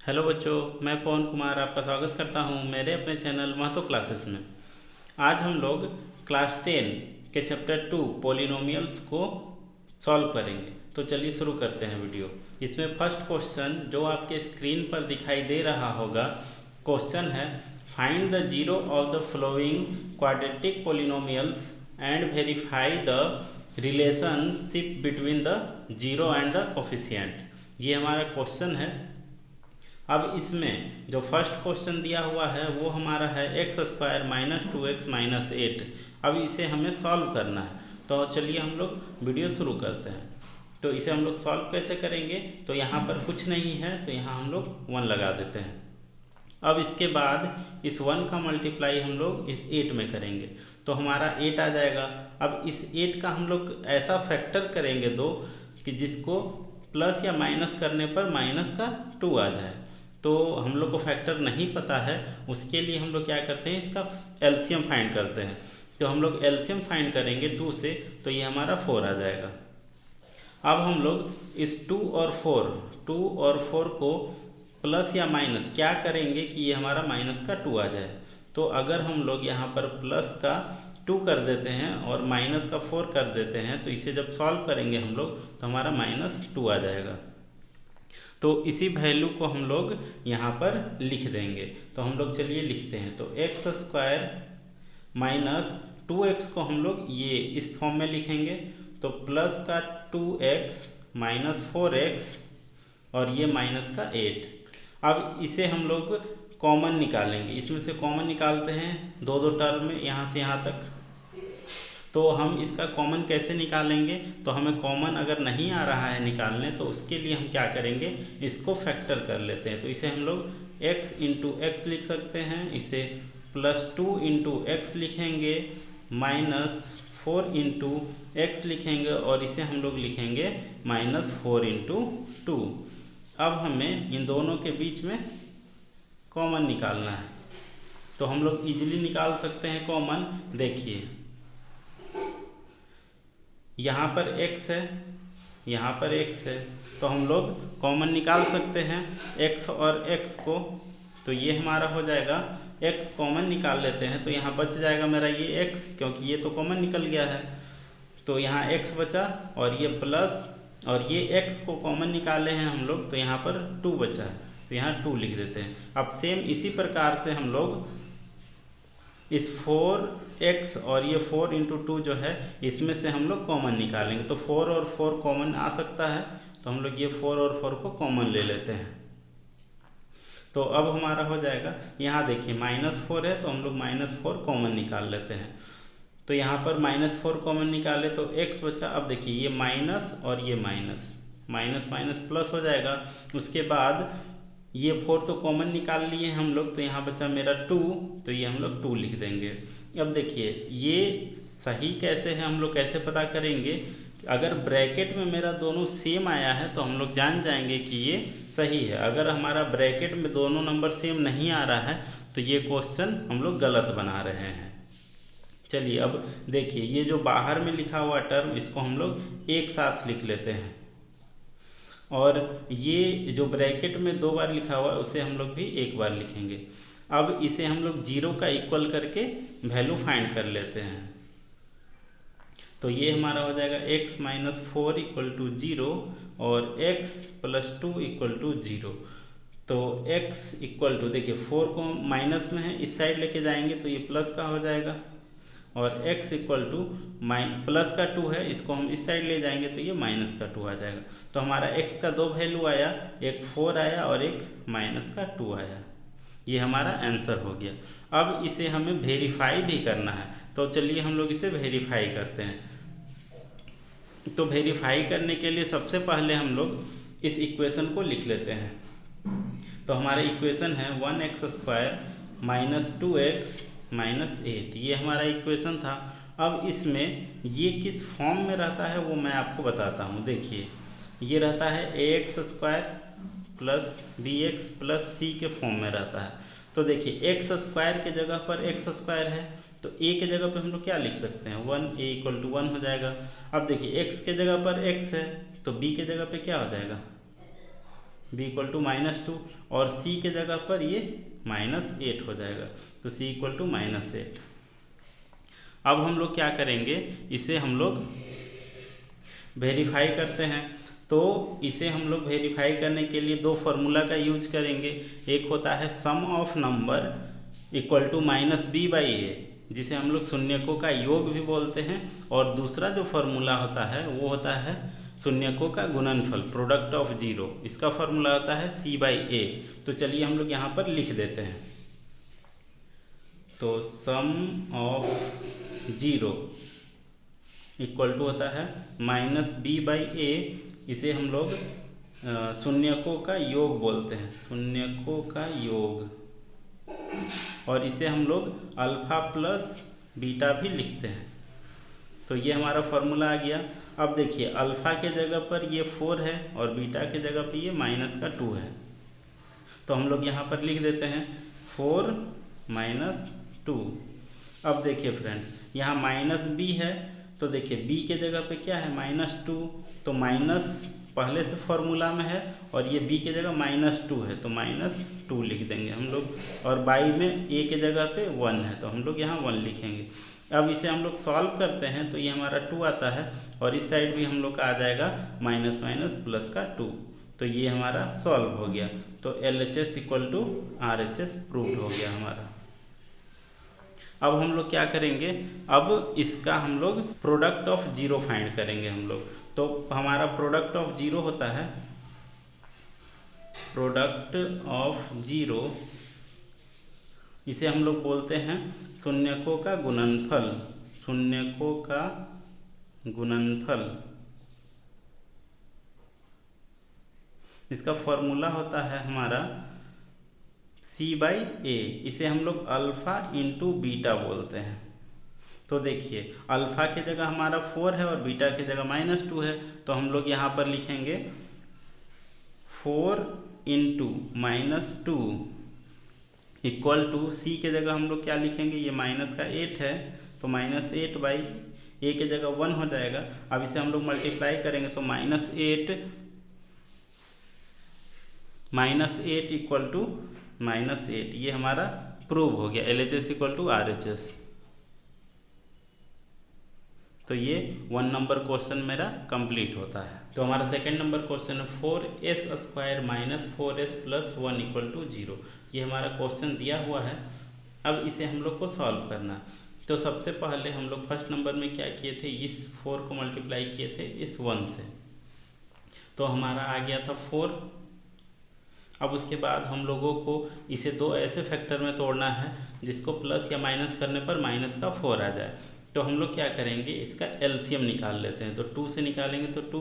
Hello बच्चों, मैं पवन कुमार आपका स्वागत करता हूं मेरे अपने चैनल महतो क्लासेस में। आज हम लोग क्लास 10 के चैप्टर 2 पॉलिनोमियल्स को सॉल्व करेंगे। तो चलिए शुरू करते हैं वीडियो। इसमें फर्स्ट क्वेश्चन जो आपके स्क्रीन पर दिखाई दे रहा होगा, क्वेश्चन है find the zero of the flowing quadratic polynomials and verify the relationship between the zero and the coefficient. ये हमारा क्वेश्चन है। अब इसमें जो फर्स्ट क्वेश्चन दिया हुआ है वो हमारा है x² माइनस 2x माइनस 8। अब इसे हमें सॉल्व करना है। तो चलिए हम लोग वीडियो शुरू करते हैं। तो इसे हम लोग सॉल्व कैसे करेंगे, तो यहाँ पर कुछ नहीं है तो यहाँ हम लोग 1 लगा देते हैं। अब इसके बाद इस 1 का मल्टीप्लाई हम लोग इस 8 में करेंगे तो हमारा 8 आ जाएगा। अब इस 8 का हम लोग ऐसा फैक्टर करेंगे दो कि जिसको प्लस या माइनस करने पर माइनस का 2 आ जाए। तो हम लोग को फैक्टर नहीं पता है, उसके लिए हम लोग क्या करते हैं, इसका एलसीएम फाइंड करते हैं। तो हम लोग एलसीएम फाइंड करेंगे 2 से, तो ये हमारा 4 आ जाएगा। अब हम लोग इस 2 और 4 को प्लस या माइनस क्या करेंगे कि ये हमारा माइनस का 2 आ जाए। तो अगर हम लोग यहाँ पर प्लस का 2 कर देते हैं और माइनस का 4 कर देते हैं तो इसे जब सॉल्व करेंगे हम लोग तो हमारा -2 आ जाएगा। तो इसी वैल्यू को हम लोग यहाँ पर लिख देंगे। तो हम लोग चलिए लिखते हैं। तो x² माइनस 2x को हम लोग ये इस फॉर्म में लिखेंगे। तो प्लस का 2x माइनस 4x और ये माइनस का 8। अब इसे हम लोग कॉमन निकालेंगे। इसमें से कॉमन निकालते हैं दो टर्म में, यहाँ से यहाँ तक। तो हम इसका कॉमन कैसे निकालेंगे, तो हमें कॉमन अगर नहीं आ रहा है निकालने तो उसके लिए हम क्या करेंगे, इसको फैक्टर कर लेते हैं। तो इसे हम लोग x इंटू एक्स लिख सकते हैं, इसे +2 इंटू एक्स लिखेंगे, -4 इंटू एक्स लिखेंगे और इसे हम लोग लिखेंगे -4 इंटू 2। अब हमें इन दोनों के बीच में कॉमन निकालना है। तो हम लोग इजीली निकाल सकते हैं कॉमन। देखिए यहाँ पर x है, यहाँ पर x है, तो हम लोग कॉमन निकाल सकते हैं x और x को। तो ये हमारा हो जाएगा, x कॉमन निकाल लेते हैं तो यहाँ बच जाएगा मेरा ये x, क्योंकि ये तो कॉमन निकल गया है। तो यहाँ x बचा और ये प्लस, और ये x को कॉमन निकाले हैं हम लोग तो यहाँ पर 2 बचा है, तो यहाँ 2 लिख देते हैं। अब सेम इसी प्रकार से हम लोग इस 4x और ये 4 इंटू 2 जो है इसमें से हम लोग कॉमन निकालेंगे। तो 4 और 4 कॉमन आ सकता है, तो हम लोग ये 4 और 4 को कॉमन ले लेते हैं। तो अब हमारा हो जाएगा, यहाँ देखिए -4 है तो हम लोग -4 कॉमन निकाल लेते हैं। तो यहाँ पर -4 कॉमन निकाले तो x बचा। अब देखिए ये माइनस और ये माइनस, माइनस माइनस प्लस हो जाएगा। उसके बाद ये 4 तो कॉमन निकाल लिए हम लोग, तो यहाँ बचा मेरा 2, तो ये हम लोग 2 लिख देंगे। अब देखिए ये सही कैसे है, हम लोग कैसे पता करेंगे। अगर ब्रैकेट में मेरा दोनों सेम आया है तो हम लोग जान जाएंगे कि ये सही है। अगर हमारा ब्रैकेट में दोनों नंबर सेम नहीं आ रहा है तो ये क्वेश्चन हम लोग गलत बना रहे हैं। चलिए अब देखिए, ये जो बाहर में लिखा हुआ टर्म इसको हम लोग एक साथ लिख लेते हैं, और ये जो ब्रैकेट में 2 बार लिखा हुआ है उसे हम लोग भी 1 बार लिखेंगे। अब इसे हम लोग 0 का इक्वल करके वैल्यू फाइंड कर लेते हैं। तो ये हमारा हो जाएगा x माइनस 4 इक्वल टू 0 और x प्लस 2 इक्वल टू 0। तो x इक्वल टू, देखिए 4 को माइनस में है, इस साइड लेके जाएंगे तो ये प्लस का हो जाएगा, और x इक्वल टू प्लस का 2 है, इसको हम इस साइड ले जाएंगे तो ये माइनस का 2 आ जाएगा। तो हमारा x का 2 वैल्यू आया, एक 4 आया और एक माइनस का 2 आया। ये हमारा आंसर हो गया। अब इसे हमें वेरीफाई भी करना है, तो चलिए हम लोग इसे वेरीफाई करते हैं। तो वेरीफाई करने के लिए सबसे पहले हम लोग इस इक्वेशन को लिख लेते हैं। तो हमारा इक्वेशन है 1x² माइनस 2x माइनस 8, ये हमारा इक्वेशन था। अब इसमें ये किस फॉर्म में रहता है वो मैं आपको बताता हूँ। देखिए ये रहता है ax² plus bx plus c के फॉर्म में रहता है। तो देखिए x² के जगह पर x² है, तो a के जगह पर हम लोग क्या लिख सकते हैं, 1, a इक्वल टू 1 हो जाएगा। अब देखिए x के जगह पर x है तो b के जगह पे क्या हो जाएगा, b इक्वल टू -2 और c के जगह पर ये -8 हो जाएगा, तो c इक्वल टू -8। अब हम लोग क्या करेंगे, इसे हम लोग वेरीफाई करते हैं। तो इसे हम लोग वेरीफाई करने के लिए दो फार्मूला का यूज करेंगे। एक होता है sum of number equal to -b/a, जिसे हम लोग शून्यकों का योग भी बोलते हैं, और दूसरा जो फार्मूला होता है वो होता है शून्यकों का गुणनफल, प्रोडक्ट ऑफ जीरो। इसका फार्मूला होता है c/a। तो चलिए हम लोग यहाँ पर लिख देते हैं। तो सम ऑफ जीरो इक्वल टू होता है -b/a, इसे हम लोग शून्यकों का योग बोलते हैं, शून्यकों का योग, और इसे हम लोग अल्फा प्लस बीटा भी लिखते हैं। तो ये हमारा फार्मूला आ गया। अब देखिए अल्फा के जगह पर ये 4 है और बीटा के जगह पर ये -2 है, तो हम लोग यहाँ पर लिख देते हैं 4 - 2। अब देखिए फ्रेंड, यहाँ -b है, तो देखिए b के जगह पे क्या है -2, तो माइनस पहले से फॉर्मूला में है और ये b के जगह -2 है, तो -2 लिख देंगे हम लोग, और बाई में a के जगह पे 1 है, तो हम लोग यहाँ 1 लिखेंगे। अब इसे हम लोग सॉल्व करते हैं तो ये हमारा 2 आता है, और इस साइड भी हम लोग का आ जाएगा माइनस माइनस प्लस का 2, तो ये हमारा सॉल्व हो गया। तो LHS equal to RHS proved हो गया हमारा। अब हम लोग क्या करेंगे, अब इसका हम लोग प्रोडक्ट ऑफ जीरो फाइंड करेंगे हम लोग। तो हमारा प्रोडक्ट ऑफ जीरो होता है, प्रोडक्ट ऑफ जीरो, इसे हम लोग बोलते हैं शून्यकों का गुणनफल, शून्यकों का गुणनफल। इसका फॉर्मूला होता है हमारा c/a, इसे हम लोग अल्फा इंटू बीटा बोलते हैं। तो देखिए अल्फा के जगह हमारा 4 है और बीटा के जगह -2 है, तो हम लोग यहाँ पर लिखेंगे 4 इंटू -2 इक्वल टू c के जगह हम लोग क्या लिखेंगे, ये -8 है, तो -8/a के जगह 1 हो जाएगा। अब इसे हम लोग मल्टीप्लाई करेंगे तो -8 इक्वल टू -8, ये हमारा प्रूव हो गया। LHS equal to RHS। तो ये 1 नंबर क्वेश्चन मेरा कंप्लीट होता है। तो हमारा सेकंड नंबर क्वेश्चन है 4s² - 4s + 1 = 0। ये हमारा क्वेश्चन दिया हुआ है। अब इसे हम लोग को सॉल्व करना है। तो सबसे पहले हम लोग फर्स्ट नंबर में क्या किए थे, इस 4 को मल्टीप्लाई किए थे इस 1 से, तो हमारा आ गया था 4। अब उसके बाद हम लोगों को इसे दो ऐसे फैक्टर में तोड़ना है जिसको प्लस या माइनस करने पर -4 आ जाए। तो हम लोग क्या करेंगे, इसका एलसीएम निकाल लेते हैं। तो 2 से निकालेंगे तो 2।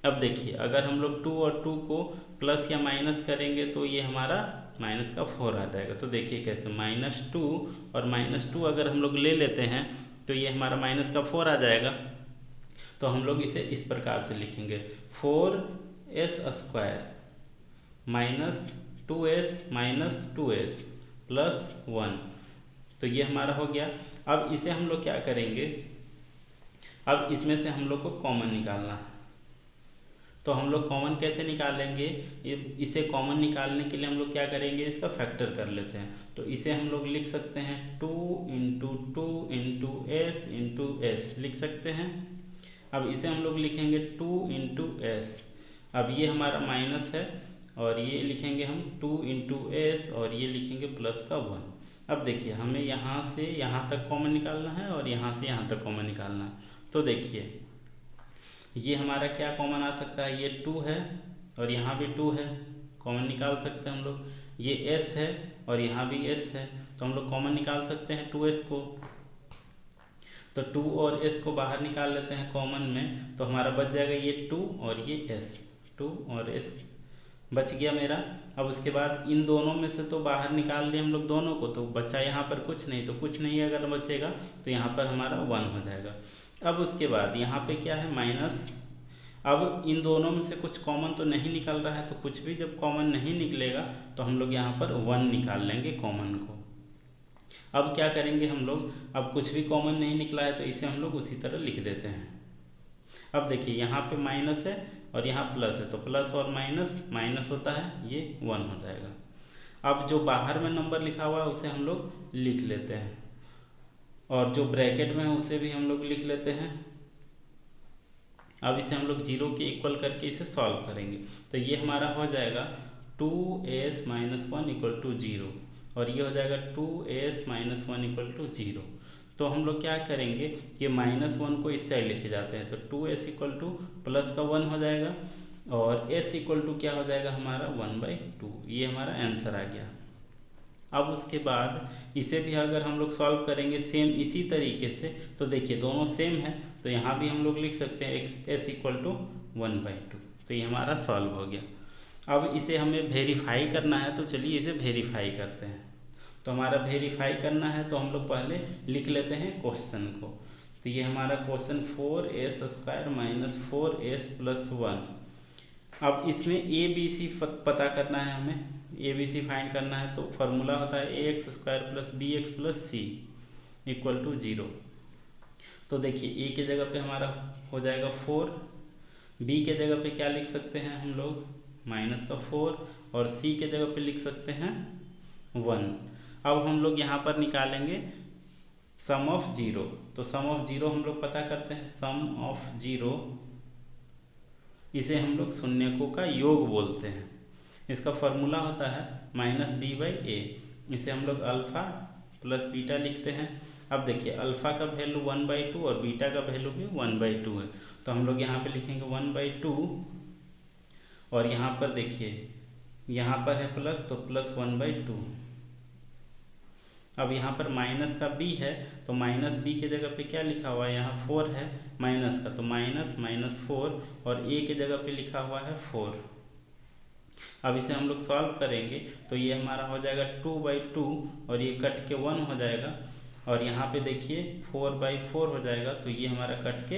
अब देखिए अगर हम लोग 2 और 2 को प्लस या माइनस करेंगे तो ये हमारा -4 आ जाएगा। तो देखिए कैसे, -2 और -2 अगर हम लोग ले लेते हैं तो ये हमारा -4 आ जाएगा। तो हम लोग इसे इस प्रकार से लिखेंगे 4s² -2s -2s + 1। तो ये हमारा हो गया। अब इसे हम लोग क्या करेंगे, अब इसमें से हम लोग को कॉमन निकालना है। तो हम लोग कॉमन कैसे निकालेंगे, इसे कॉमन निकालने के लिए हम लोग क्या करेंगे, इसका फैक्टर कर लेते हैं। तो इसे हम लोग लिख सकते हैं 2 × 2 × s × s लिख सकते हैं। अब इसे हम लोग लिखेंगे 2 × s। अब ये हमारा माइनस है और ये लिखेंगे हम 2 × s और ये लिखेंगे प्लस का 1। अब देखिए हमें यहाँ से यहाँ तक कॉमन निकालना है और यहाँ से यहाँ तक कॉमन निकालना है। तो देखिए ये हमारा क्या कॉमन आ सकता है, ये 2 है और यहाँ भी 2 है, कॉमन निकाल सकते हैं हम लोग। ये s है और यहाँ भी s है, तो हम लोग कॉमन निकाल सकते हैं 2s को। तो 2 और s को बाहर निकाल लेते हैं कॉमन में, तो हमारा बच जाएगा ये 2 और ये s, 2 और s बच गया मेरा। अब उसके बाद इन दोनों में से तो बाहर निकाल लिए हम लोग दोनों को, तो बचा यहाँ पर कुछ नहीं, तो कुछ नहीं अगर बचेगा तो यहाँ पर हमारा 1 हो जाएगा। अब उसके बाद यहाँ पे क्या है, माइनस। अब इन दोनों में से कुछ कॉमन तो नहीं निकल रहा है, तो कुछ भी जब कॉमन नहीं निकलेगा तो हम लोग यहाँ पर 1 निकाल लेंगे कॉमन को। अब क्या करेंगे हम लोग, अब कुछ भी कॉमन नहीं निकला है तो इसे हम लोग उसी तरह लिख देते हैं। अब देखिए यहाँ पे माइनस है और यहाँ प्लस है, तो प्लस और माइनस माइनस होता है, ये 1 हो जाएगा। अब जो बाहर में नंबर लिखा हुआ है उसे हम लोग लिख लेते हैं, और जो ब्रैकेट में है उसे भी हम लोग लिख लेते हैं। अब इसे हम लोग 0 के इक्वल करके इसे सॉल्व करेंगे, तो ये हमारा हो जाएगा 2s - 1 = 0, और ये हो जाएगा 2s - 1 = 0। तो हम लोग क्या करेंगे, ये -1 को इस साइड लेके जाते हैं, तो 2s = प्लस का 1 हो जाएगा, और s = क्या हो जाएगा हमारा 1/2। ये हमारा आंसर आ गया। अब उसके बाद इसे भी अगर हम लोग सॉल्व करेंगे सेम इसी तरीके से, तो देखिए दोनों सेम है, तो यहाँ भी हम लोग लिख सकते हैं s = 1/2। तो ये हमारा सॉल्व हो गया। अब इसे हमें वेरीफाई करना है, तो चलिए इसे वेरीफाई करते हैं। तो हमारा वेरीफाई करना है, तो हम लोग पहले लिख लेते हैं क्वेश्चन को। तो ये हमारा क्वेश्चन 4s² - 4s + 1। अब इसमें ABC पता करना है, हमें ABC फाइंड करना है। तो फार्मूला होता है ax² + bx + c = 0। तो देखिए a के जगह पे हमारा हो जाएगा 4, b के जगह पे क्या लिख सकते हैं हम लोग -4, और c के जगह पे लिख सकते हैं 1। अब हम लोग यहाँ पर निकालेंगे सम ऑफ 0। तो सम ऑफ 0 हम लोग पता करते हैं, सम ऑफ 0 इसे हम लोग शून्यकों का योग बोलते हैं। इसका फॉर्मूला होता है -b/a। इसे हम लोग अल्फ़ा प्लस बीटा लिखते हैं। अब देखिए अल्फ़ा का वैल्यू 1/2 और बीटा का वैल्यू भी 1/2 है, तो हम लोग यहाँ पे लिखेंगे 1/2, और यहाँ पर देखिए यहाँ पर है प्लस, तो प्लस 1/2। अब यहाँ पर माइनस का b है, तो -b के जगह पे क्या लिखा हुआ है, यहाँ 4 है माइनस का, तो -4, और a के जगह पे लिखा हुआ है 4। अब इसे हम लोग सॉल्व करेंगे, तो ये हमारा हो जाएगा 2/2, और ये कट के 1 हो जाएगा, और यहाँ पे देखिए 4/4 हो जाएगा, तो ये हमारा कट के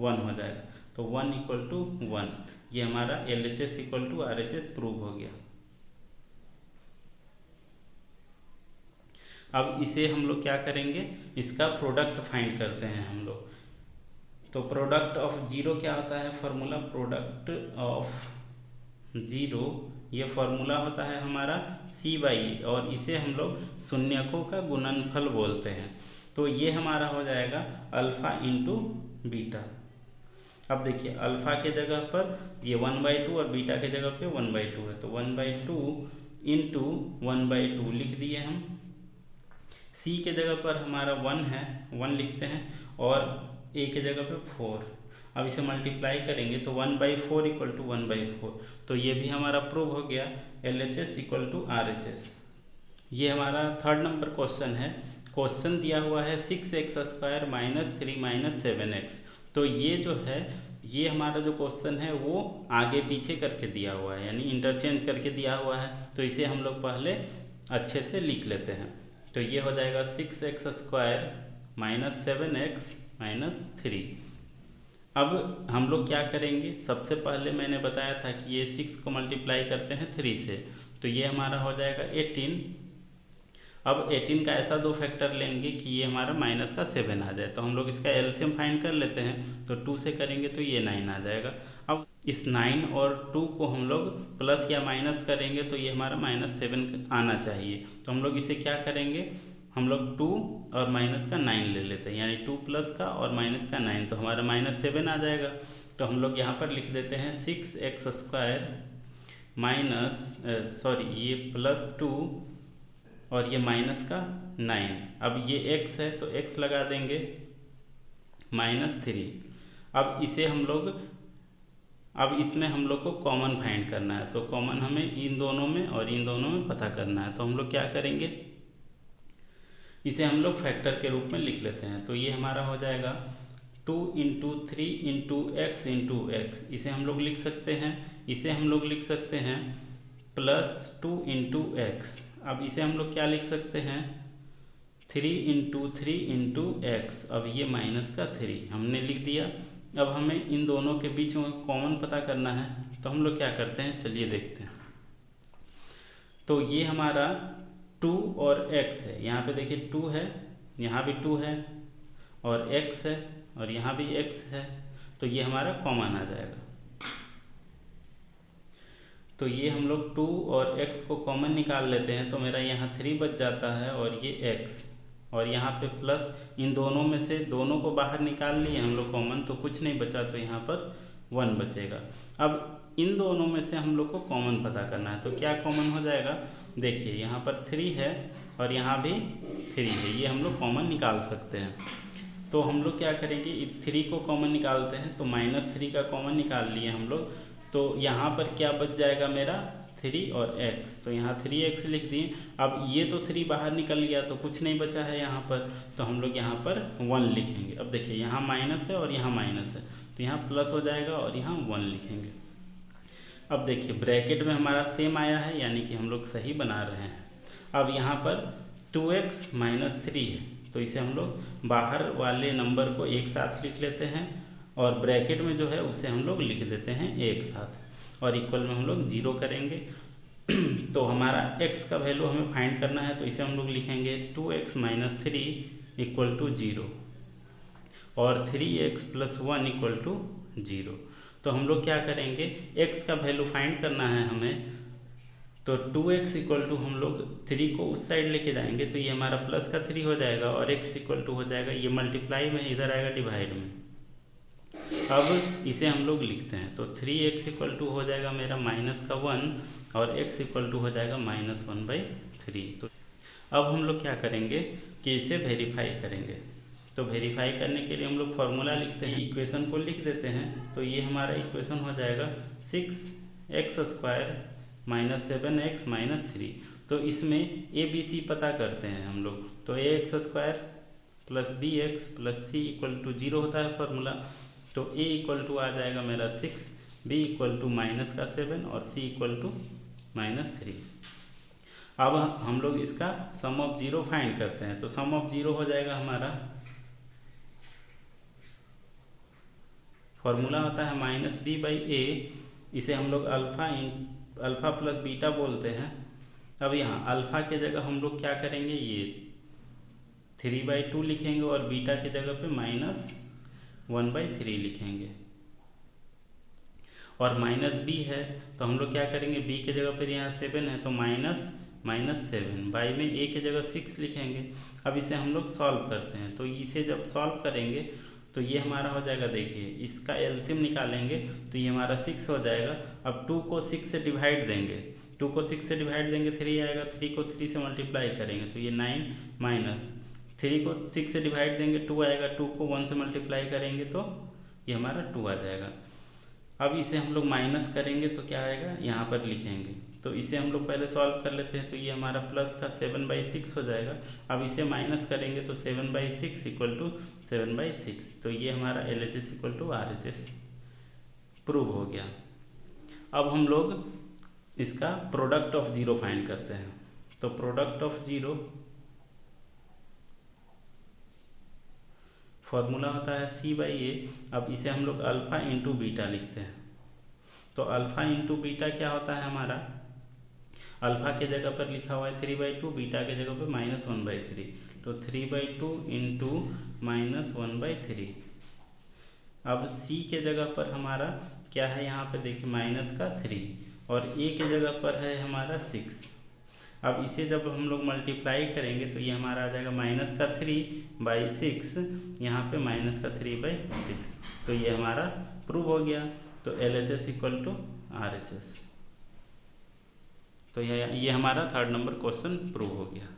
1 हो जाएगा, तो 1 = 1। ये हमारा LHS = RHS प्रूव हो गया। अब इसे हम लोग क्या करेंगे, इसका प्रोडक्ट फाइंड करते हैं हम लोग। तो प्रोडक्ट ऑफ 0 क्या होता है, फार्मूला प्रोडक्ट ऑफ 0, ये फार्मूला होता है हमारा c/e, और इसे हम लोग शून्यकों का गुणनफल बोलते हैं। तो ये हमारा हो जाएगा अल्फ़ा × बीटा। अब देखिए अल्फ़ा के जगह पर ये 1/2 और बीटा के जगह पे 1/2 है, तो 1/2 × 1/2 लिख दिए हम। c के जगह पर हमारा 1 है, 1 लिखते हैं, और a के जगह पे 4। अब इसे मल्टीप्लाई करेंगे, तो 1/4 = 1/4। तो ये भी हमारा प्रूव हो गया, LHS = RHS। ये हमारा 3rd नंबर क्वेश्चन है। क्वेश्चन दिया हुआ है 6x² - 3 - 7x। तो ये जो है, ये हमारा जो क्वेश्चन है वो आगे पीछे करके दिया हुआ है, यानी इंटरचेंज करके दिया हुआ है। तो इसे हम लोग पहले अच्छे से लिख लेते हैं। तो ये हो जाएगा 6x² - 7x - 3। अब हम लोग क्या करेंगे, सबसे पहले मैंने बताया था कि ये 6 को मल्टीप्लाई करते हैं 3 से, तो ये हमारा हो जाएगा 18। अब 18 का ऐसा दो फैक्टर लेंगे कि ये हमारा -7 आ जाए, तो हम लोग इसका एलसीएम फाइंड कर लेते हैं। तो 2 से करेंगे तो ये 9 आ जाएगा। अब इस 9 और 2 को हम लोग प्लस या माइनस करेंगे, तो ये हमारा -7 आना चाहिए। तो हम लोग इसे क्या करेंगे, हम लोग 2 और माइनस का 9 ले लेते हैं, यानी 2 प्लस का और माइनस का 9, तो हमारा -7 आ जाएगा। तो हम लोग यहाँ पर लिख देते हैं 6x² ये +2 और ये माइनस का 9। अब ये x है तो x लगा देंगे -3। अब इसे हम लोग, अब इसमें हम लोग को कॉमन फाइंड करना है, तो कॉमन हमें इन दोनों में और इन दोनों में पता करना है। तो हम लोग क्या करेंगे, इसे हम लोग फैक्टर के रूप में लिख लेते हैं। तो ये हमारा हो जाएगा 2 × 3 × x × x। इसे हम लोग लिख सकते हैं, इसे हम लोग लिख सकते हैं +2 × x। अब इसे हम लोग क्या लिख सकते हैं 3 × 3 × x। अब ये -3 हमने लिख दिया। अब हमें इन दोनों के बीच में कॉमन पता करना है, तो हम लोग क्या करते हैं, चलिए देखते हैं। तो ये हमारा 2 और x है, यहाँ पे देखिए 2 है, यहाँ भी 2 है, और x है, और यहाँ भी x है, तो ये हमारा कॉमन आ जाएगा। तो ये हम लोग 2 और x को कॉमन निकाल लेते हैं, तो मेरा यहाँ 3 बच जाता है और ये x, और यहाँ पे प्लस इन दोनों में से दोनों को बाहर निकाल लिए हम लोग कॉमन, तो कुछ नहीं बचा, तो यहाँ पर 1 बचेगा। अब इन दोनों में से हम लोग को कॉमन पता करना है, तो क्या कॉमन हो जाएगा, देखिए यहाँ पर 3 है और यहाँ भी 3 है, ये हम लोग कॉमन निकाल सकते हैं। तो हम लोग क्या करेंगे, 3 को कॉमन निकालते हैं, तो -3 का कॉमन निकाल लिए हम लोग, तो यहाँ पर क्या बच जाएगा मेरा 3 और x, तो यहाँ 3x लिख दिए। अब ये तो 3 बाहर निकल गया तो कुछ नहीं बचा है यहाँ पर, तो हम लोग यहाँ पर 1 लिखेंगे। अब देखिए यहाँ माइनस है और यहाँ माइनस है, तो यहाँ प्लस हो जाएगा और यहाँ 1 लिखेंगे। अब देखिए ब्रैकेट में हमारा सेम आया है, यानी कि हम लोग सही बना रहे हैं। अब यहाँ पर 2x - 3 है, तो इसे हम लोग बाहर वाले नंबर को एक साथ लिख लेते हैं और ब्रैकेट में जो है उसे हम लोग लिख देते हैं एक साथ, और इक्वल में हम लोग 0 करेंगे। तो हमारा x का वैल्यू हमें फाइंड करना है, तो इसे हम लोग लिखेंगे 2x - 3 = 0 और 3x + 1 = 0। तो हम लोग क्या करेंगे, x का वैल्यू फाइंड करना है हमें, तो 2x = हम लोग 3 को उस साइड लेके जाएंगे, तो ये हमारा प्लस का 3 हो जाएगा और x = हो जाएगा, ये मल्टीप्लाई में इधर आएगा डिवाइड में। अब इसे हम लोग लिखते हैं, तो 3x = हो जाएगा मेरा -1 और x = हो जाएगा -1/3। तो अब हम लोग क्या करेंगे कि इसे वेरीफाई करेंगे, तो वेरीफाई करने के लिए हम लोग फॉर्मूला लिखते हैं, इक्वेशन को लिख देते हैं। तो ये हमारा इक्वेशन हो जाएगा 6x² - 7x - 3। तो इसमें a b c पता करते हैं हम लोग, तो ax² + bx + c = 0 होता है फार्मूला, तो a = आ जाएगा मेरा 6, b = -7 और c = -3। अब हम लोग इसका सम ऑफ 0 फाइंड करते हैं, तो सम ऑफ 0 हो जाएगा हमारा, फॉर्मूला होता है -b/a, इसे हम लोग अल्फ़ा + बीटा बोलते हैं। अब यहाँ अल्फ़ा के जगह हम लोग क्या करेंगे, ये 3/2 लिखेंगे और बीटा की जगह पे -1/3 लिखेंगे, और -b है तो हम लोग क्या करेंगे, b के जगह पर यहाँ 7 है तो -7, बाई में a के जगह 6 लिखेंगे। अब इसे हम लोग सॉल्व करते हैं, तो इसे जब सॉल्व करेंगे तो ये हमारा हो जाएगा, देखिए इसका एलसीएम निकालेंगे तो ये हमारा 6 हो जाएगा। अब 2 को 6 से डिवाइड देंगे, 2 को 6 से डिवाइड देंगे 3 आएगा, 3 को 3 से मल्टीप्लाई करेंगे तो ये 9 माइनस 3 को 6 से डिवाइड देंगे 2 आएगा, 2 को 1 से मल्टीप्लाई करेंगे तो ये हमारा 2 आ जाएगा। अब इसे हम लोग माइनस करेंगे तो क्या आएगा, यहाँ पर लिखेंगे, तो इसे हम लोग पहले सॉल्व कर लेते हैं, तो ये हमारा प्लस का 7/6 हो जाएगा। अब इसे माइनस करेंगे तो 7/6 = 7/6, तो ये हमारा LHS = RHS प्रूव हो गया। अब हम लोग इसका प्रोडक्ट ऑफ 0 फाइंड करते हैं, तो प्रोडक्ट ऑफ 0 फॉर्मूला होता है C/A। अब इसे हम लोग अल्फ़ा × बीटा लिखते हैं, तो अल्फ़ा × बीटा क्या होता है हमारा, अल्फ़ा के जगह पर लिखा हुआ है 3/2, बीटा के जगह पर -1/3, तो 3/2 × -1/3। अब c के जगह पर हमारा क्या है, यहाँ पे देखिए -3 और a के जगह पर है हमारा 6। अब इसे जब हम लोग मल्टीप्लाई करेंगे तो ये हमारा आ जाएगा -3/6, यहाँ पे -3/6, तो ये हमारा प्रूव हो गया। तो LHS = RHS, तो ये हमारा 3rd नंबर क्वेश्चन प्रूव हो गया।